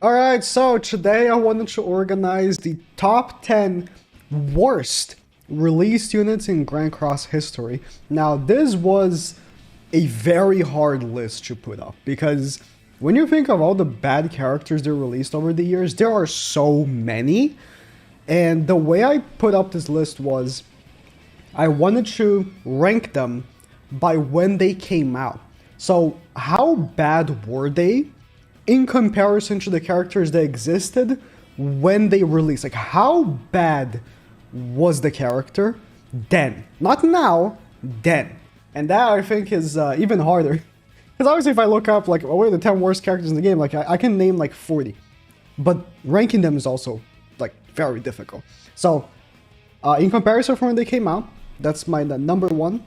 Alright, so today I wanted to organize the top 10 worst released units in Grand Cross history. Now, this was a very hard list to put up because when you think of all the bad characters they released over the years, there are so many. And the way I put up this list was I wanted to rank them by when they came out. So, how bad were they in comparison to the characters that existed when they released? Like, how bad was the character then? Not now, then. And that, I think, is even harder. Because obviously, if I look up, like, what are the 10 worst characters in the game, like, I can name, like, 40. But ranking them is also, like, very difficult. So, in comparison from when they came out, that's my number one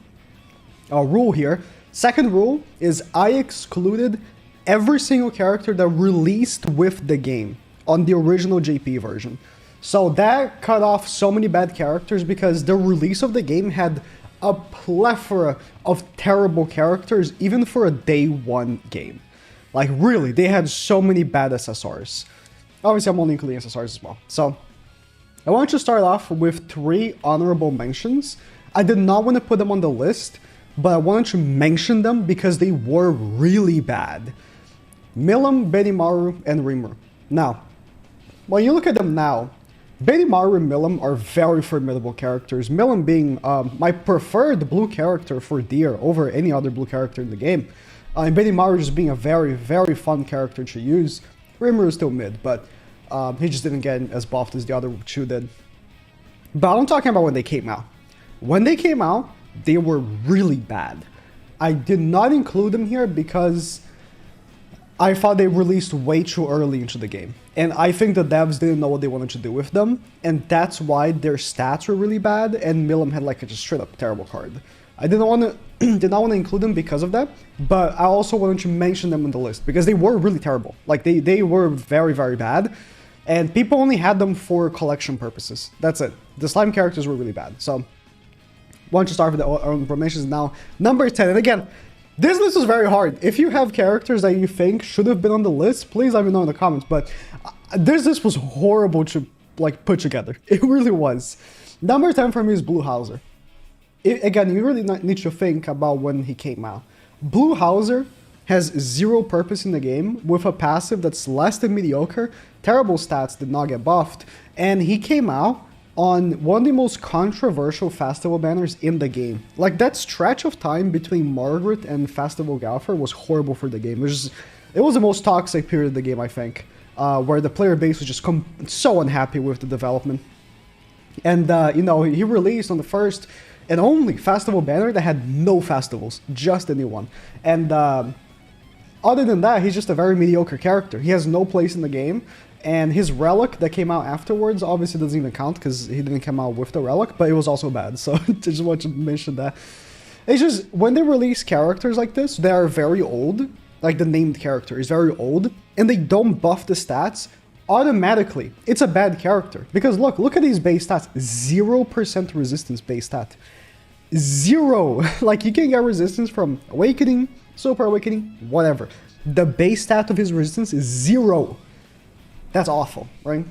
rule here. Second rule is I excluded every single character that released with the game on the original JP version. So that cut off so many bad characters because the release of the game had a plethora of terrible characters even for a day one game. Like really, they had so many bad SSRs. Obviously, I'm only including SSRs as well. So I want to start off with 3 honorable mentions. I did not want to put them on the list, but I wanted to mention them because they were really bad. Milim, Benimaru, and Rimuru. Now, when you look at them now, Benimaru and Milim are very formidable characters. Milim being my preferred blue character for Deer over any other blue character in the game. And Benimaru just being a very, very fun character to use. Rimuru is still mid, but he just didn't get as buffed as the other 2 did. But I'm talking about when they came out. When they came out, they were really bad. I did not include them here because I thought they released way too early into the game. And I think the devs didn't know what they wanted to do with them. And that's why their stats were really bad. And Milim had like a just straight up terrible card. I did not want to include them because of that. But I also wanted to mention them on the list because they were really terrible. Like they were very, very bad. And people only had them for collection purposes. That's it. The slime characters were really bad. So why don't you start with the honorable mentions now. Number 10. And again, this list is very hard. If you have characters that you think should have been on the list, please let me know in the comments. But this list was horrible to like put together. It really was. Number 10 for me is Bluehauser. Again, you really need to think about when he came out. Bluehauser has 0 purpose in the game with a passive that's less than mediocre. Terrible stats, did not get buffed. And he came out on one of the most controversial festival banners in the game. Like, that stretch of time between Margaret and Festival Galfer was horrible for the game. It was the most toxic period of the game, I think, where the player base was just so unhappy with the development. And, you know, he released on the first and only festival banner that had no festivals, just a new one. And other than that, he's just a very mediocre character. He has no place in the game. And his relic that came out afterwards obviously doesn't even count because he didn't come out with the relic, but it was also bad. So I just want to mention that. It's just when they release characters like this, they are very old. Like the named character is very old, and they don't buff the stats automatically. It's a bad character because look at these base stats. 0% resistance base stat. 0. Like you can get resistance from Awakening, Super Awakening, whatever. The base stat of his resistance is 0. That's awful, right?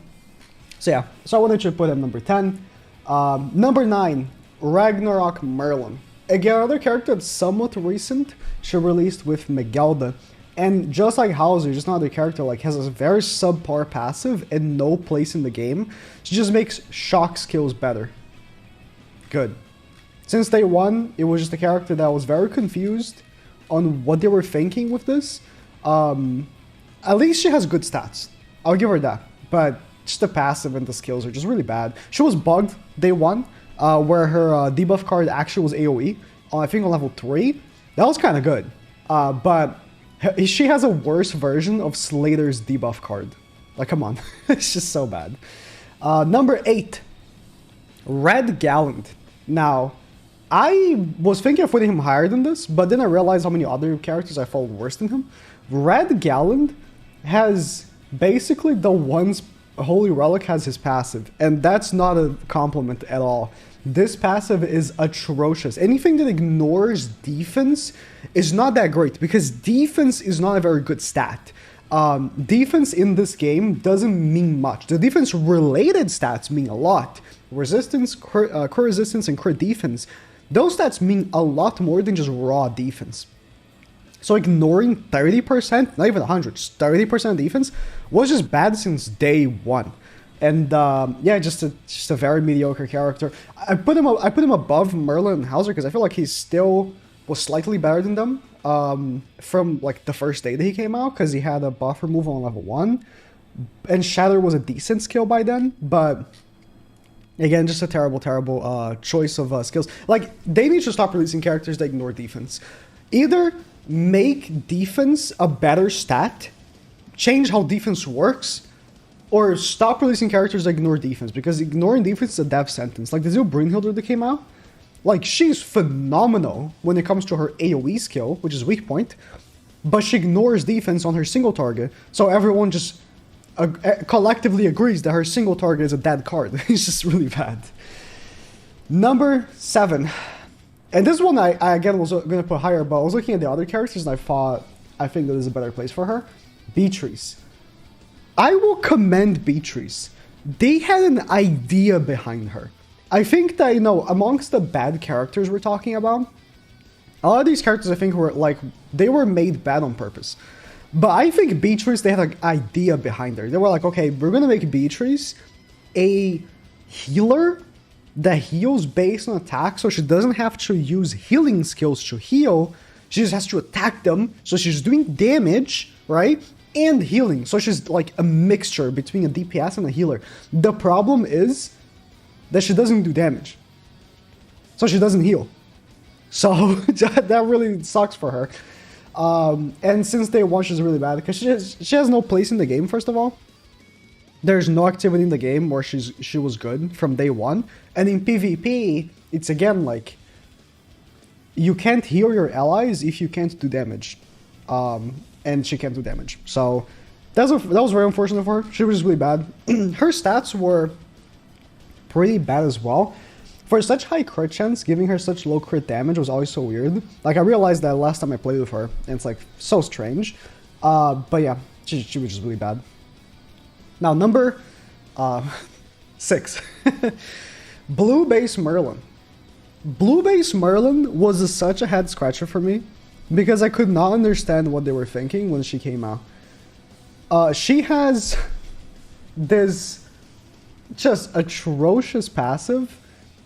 So yeah, so I wanted to put him number 10. Number 9, Ragnarok Merlin. Again, another character that's somewhat recent. She released with Megalda. And just like Hauser, just another character like has a very subpar passive and no place in the game. She just makes shock skills better. Good. Since day one, it was just a character that was very confused on what they were thinking with this. At least she has good stats. I'll give her that, but just the passive and the skills are just really bad. She was bugged day 1, where her debuff card actually was AoE, I think on level 3. That was kind of good, but she has a worse version of Slater's debuff card. Like, come on, it's just so bad. Number 8, Red Gallant. Now, I was thinking of putting him higher than this, but then I realized how many other characters I felt worse than him. Red Gallant has basically the one's Holy Relic has his passive, and that's not a compliment at all. This passive is atrocious. Anything that ignores defense is not that great because defense is not a very good stat. defense in this game doesn't mean much. The defense-related stats mean a lot. Resistance, crit resistance, and crit defense. Those stats mean a lot more than just raw defense. So ignoring 30%, not even 100, 30% defense was just bad since day one. And yeah, just a very mediocre character. I put him above Merlin and Hauser because I feel like he still was slightly better than them from like the first day that he came out, because he had a buff removal on level 1, and Shatter was a decent skill by then. But again, just a terrible choice of skills. Like, they need to stop releasing characters that ignore defense. Either make defense a better stat, change how defense works, or stop releasing characters that ignore defense, because ignoring defense is a death sentence. Like the Zero Brynhilder that came out, like, she's phenomenal when it comes to her AoE skill, which is weak point, but she ignores defense on her single target, so everyone just collectively agrees that her single target is a dead card. It's just really bad. Number 7. And this one I again was going to put higher, but I was looking at the other characters and I think that is a better place for her. Beatrice. I will commend Beatrice. They had an idea behind her. I think that, you know, amongst the bad characters we're talking about, a lot of these characters I think were like, they were made bad on purpose. But I think Beatrice, they had an idea behind her. They were like, okay, we're going to make Beatrice a healer that heals based on attack, so she doesn't have to use healing skills to heal. She just has to attack them, so she's doing damage, right? And healing, so she's like a mixture between a DPS and a healer. The problem is that she doesn't do damage, so she doesn't heal. So that really sucks for her. And since day one, she's really bad because she has no place in the game. First of all, there's no activity in the game where she was good from day one. And in PvP, it's again like, you can't heal your allies if you can't do damage. And she can't do damage. So that was very unfortunate for her. She was really bad. Her stats were pretty bad as well. For such high crit chance, giving her such low crit damage was always so weird. Like, I realized that last time I played with her, and it's like so strange. But yeah, she was just really bad. Now, number 6. Blue Base Merlin. Blue Base Merlin was such a head scratcher for me, because I could not understand what they were thinking when she came out. She has this just atrocious passive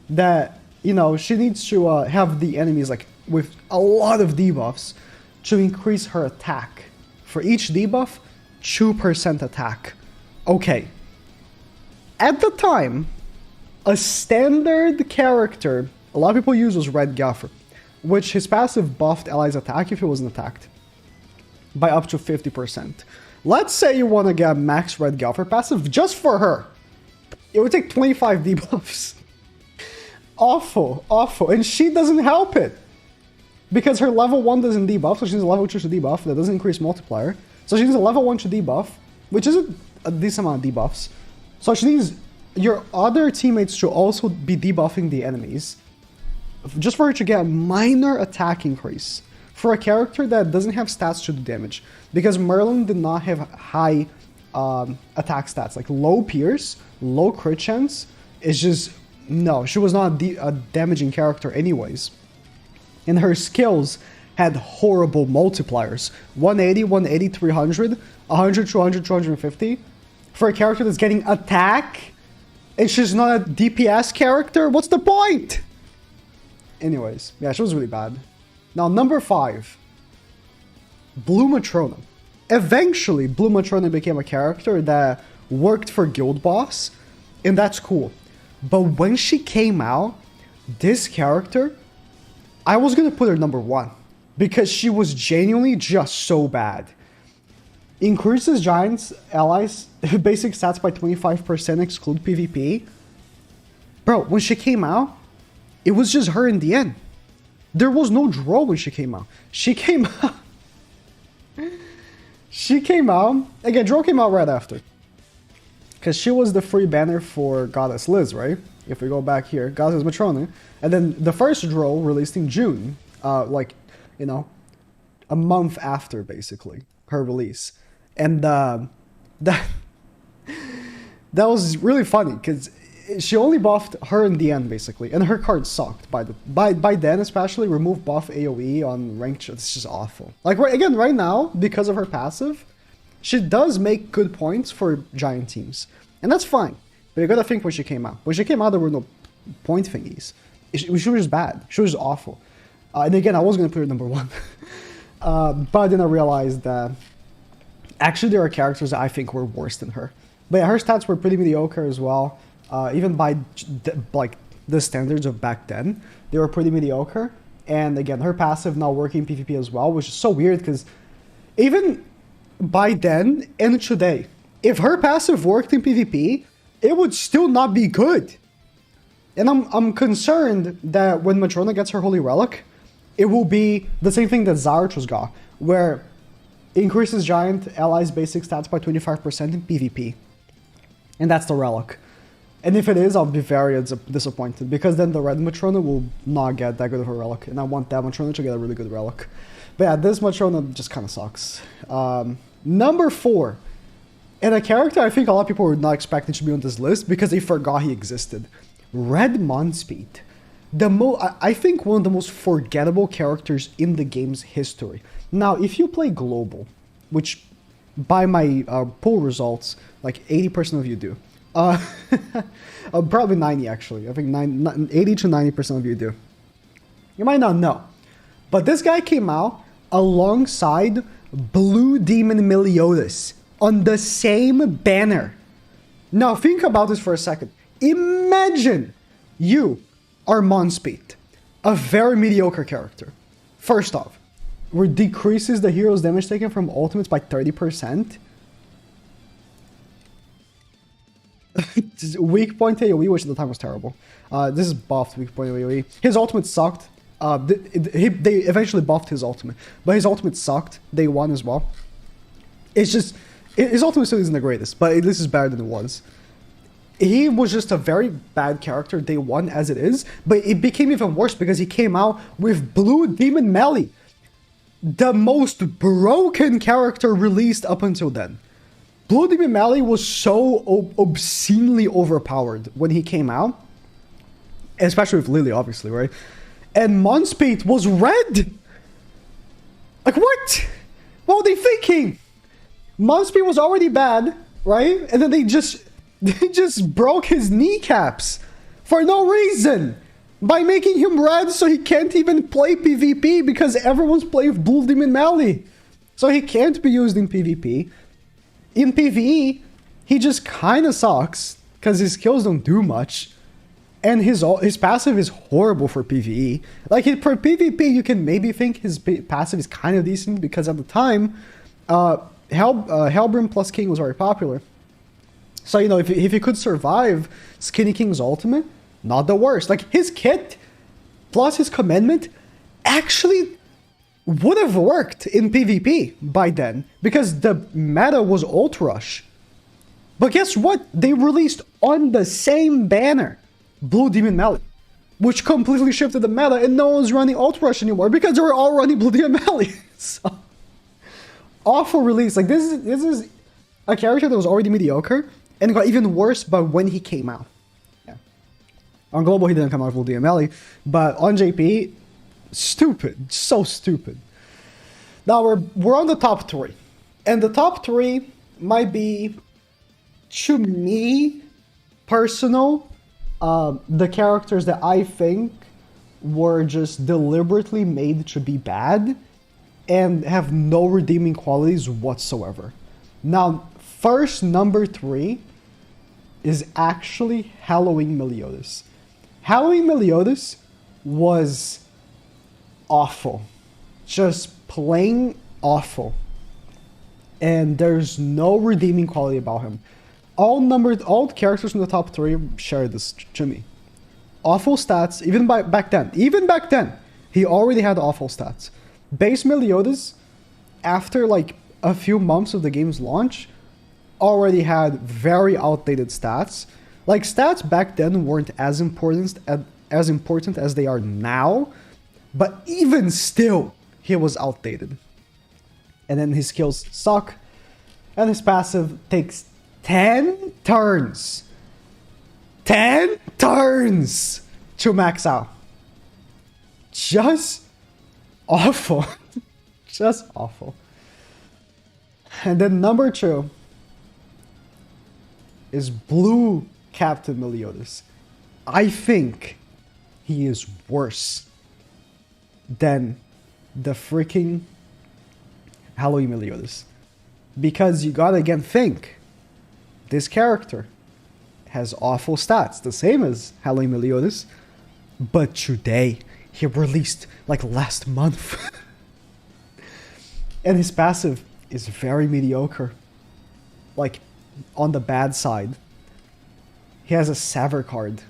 that, you know, she needs to have the enemies like with a lot of debuffs to increase her attack. For each debuff, 2% attack. Okay. At the time, a standard character a lot of people use was Red Gaffer, which his passive buffed allies' attack if he wasn't attacked by up to 50%. Let's say you want to get max Red Gaffer passive just for her. It would take 25 debuffs. Awful, awful. And she doesn't help it, because her level 1 doesn't debuff, so she needs a level 2 to debuff. That doesn't increase multiplier. So she needs a level 1 to debuff, which isn't a decent amount of debuffs. So she needs your other teammates to also be debuffing the enemies, just for her to get a minor attack increase for a character that doesn't have stats to do damage. Because Merlin did not have high attack stats, like low pierce, low crit chance. It's just, no, she was not a damaging character anyways. And her skills had horrible multipliers. 180, 180, 300, 100, 200, 250. For a character that's getting attack, and she's not a DPS character, what's the point? Anyways, yeah, she was really bad. Now, number 5. Blue Metronome. Eventually, Blue Metronome became a character that worked for Guild Boss, and that's cool. But when she came out, this character, I was gonna put her number 1, because she was genuinely just so bad. Increases Giants allies basic stats by 25%, exclude PvP. Bro, when she came out, it was just her in the end. There was no draw when she came out. She came out. She came out. Again, draw came out right after, because she was the free banner for Goddess Liz, right? If we go back here, Goddess Metronome. And then the first draw released in June. Like, you know, a month after, basically, her release. And that that was really funny because she only buffed her in the end basically, and her card sucked by then, especially remove buff AoE on ranked. It's just awful. Like right now, because of her passive, she does make good points for giant teams, and that's fine. But you gotta think when she came out. When she came out, there were no point thingies. She was just bad. She was awful. And again, I was gonna put her number 1, but then I realized that actually there are characters that I think were worse than her. But yeah, her stats were pretty mediocre as well. Even by like the standards of back then, they were pretty mediocre. And again, her passive not working in PvP as well, which is so weird because even by then and today, if her passive worked in PvP, it would still not be good. And I'm concerned that when Metronome gets her Holy Relic, it will be the same thing that Zarathus got, where it increases giant allies' basic stats by 25% in PvP. And that's the relic. And if it is, I'll be very disappointed, because then the red Metronome will not get that good of a relic, and I want that Metronome to get a really good relic. But yeah, this Metronome just kind of sucks. Number 4, and a character I think a lot of people were not expecting to be on this list because they forgot he existed. Red Monspeed. I think one of the most forgettable characters in the game's history. Now, if you play Global, which by my poll results, like 80% of you do. Probably 90 actually. I think 80 to 90% of you do. You might not know. But this guy came out alongside Blue Demon Meliodas on the same banner. Now think about this for a second. Imagine you are Monspeed, a very mediocre character. First off, where decreases the hero's damage taken from ultimates by 30%. Weak point AoE, which at the time was terrible. This is buffed weak point AoE. His ultimate sucked. They eventually buffed his ultimate, but his ultimate sucked day 1 as well. It's just, his ultimate still isn't the greatest, but this is better than it was. He was just a very bad character day 1 as it is, but it became even worse because he came out with Blue Demon Melee, the most broken character released up until then. Blue Demon Melee was so obscenely overpowered when he came out, especially with Lily, obviously, right? And Monspeed was red! Like, what? What were they thinking? Monspeed was already bad, right? And then they just broke his kneecaps for no reason by making him red so he can't even play PvP because everyone's playing with Blue Demon Melee. So he can't be used in PvP. In PvE, he just kind of sucks because his skills don't do much. And his passive is horrible for PvE. Like, for PvP, you can maybe think his passive is kind of decent because at the time, Hellbrim plus King was very popular. So, you know, if he could survive Skinny King's ultimate, not the worst. Like, his kit plus his commandment actually would have worked in PvP by then because the meta was Ult Rush. But guess what? They released on the same banner Blue Demon Melee, which completely shifted the meta, and no one's running Ult Rush anymore because they were all running Blue Demon Melee. So, awful release. Like, this is a character that was already mediocre and got even worse by when he came out. Yeah. On Global, he didn't come out with Blue Demon Melee, but on JP, stupid. So stupid. Now, we're on the top 3. And the top 3 might be, to me, personal, the characters that I think were just deliberately made to be bad and have no redeeming qualities whatsoever. Now, first, number 3 is actually Halloween Meliodas. Halloween Meliodas was awful. Just plain awful. And there's no redeeming quality about him. All characters from the top 3 share this to me. Awful stats, even back then. Even back then, he already had awful stats. Base Meliodas, after like a few months of the game's launch, already had very outdated stats. Like, stats back then weren't as important as they are now, but even still, he was outdated. And then his skills suck. And his passive takes 10 turns. 10 turns to max out. Just awful. Just awful. And then number 2 is Blue Captain Meliodas. I think he is worse than the freaking Halloween Meliodas. Because you gotta again think, this character has awful stats, the same as Halloween Meliodas, but today he released like last month. And his passive is very mediocre. Like, on the bad side. He has a Sever card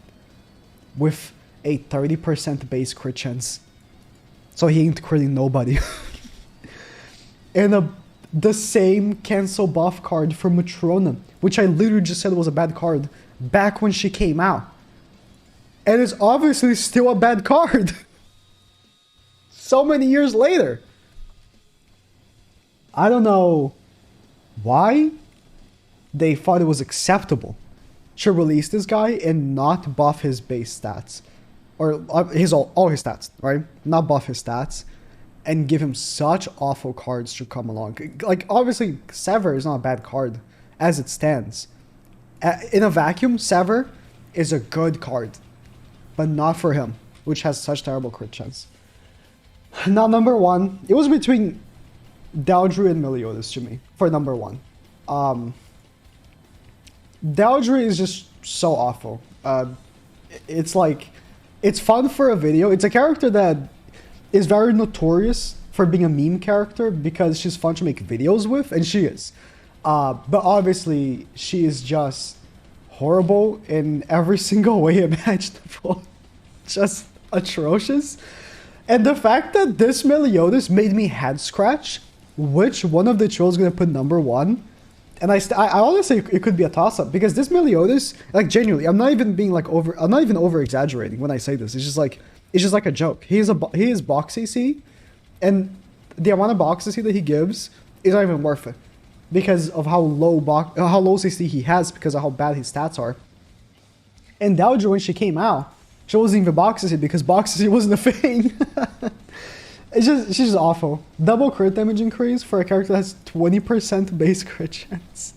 with a 30% base crit chance. So he ain't critting nobody. And the same cancel buff card for Metronome, which I literally just said was a bad card back when she came out. And it's obviously still a bad card. So many years later. I don't know why they thought it was acceptable to release this guy and not buff his base stats. Or all his stats, right? Not buff his stats. And give him such awful cards to come along. Like, obviously, Sever is not a bad card as it stands. In a vacuum, Sever is a good card. But not for him, which has such terrible crit chance. Now, number 1, it was between Daldry and Meliodas to me for number 1. Daldry is just so awful. It's like, it's fun for a video. It's a character that is very notorious for being a meme character because she's fun to make videos with, and she is. But obviously, she is just horrible in every single way imaginable. Just atrocious. And the fact that this Meliodas made me head scratch which one of the two is going to put number 1. And I honestly, it could be a toss-up because this Meliodas, like, genuinely, I'm not even over exaggerating when I say this. It's just like a joke. He is box CC, and the amount of box CC that he gives is not even worth it because of how low CC he has because of how bad his stats are. And Daldry, when she came out, she wasn't even box CC because box CC wasn't a thing. She's just awful. Double crit damage increase for a character that has 20% base crit chance.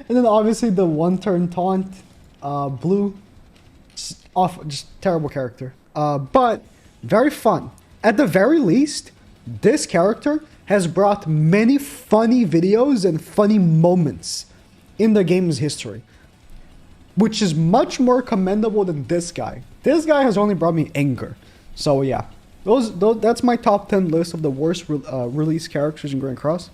And then obviously the 1-turn taunt, Blue, just awful, just terrible character. But very fun. At the very least, this character has brought many funny videos and funny moments in the game's history, which is much more commendable than this guy. This guy has only brought me anger. So yeah. That's my top 10 list of the worst release characters in Grand Cross.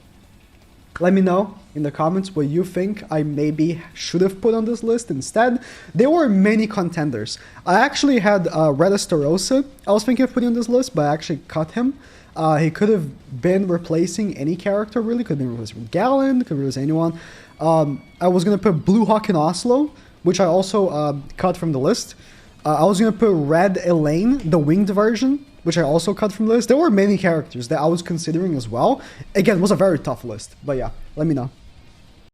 Let me know in the comments what you think I maybe should have put on this list instead. There were many contenders. I actually had Red Estarossa I was thinking of putting on this list, but I actually cut him. He could have been replacing any character, really. Could have been replaced with Gallant, could have replaced anyone. I was going to put Blue Hawk in Oslo, which I also cut from the list. I was going to put Red Elaine, the winged version, which I also cut from the list. There were many characters that I was considering as well. Again, it was a very tough list, but yeah, let me know.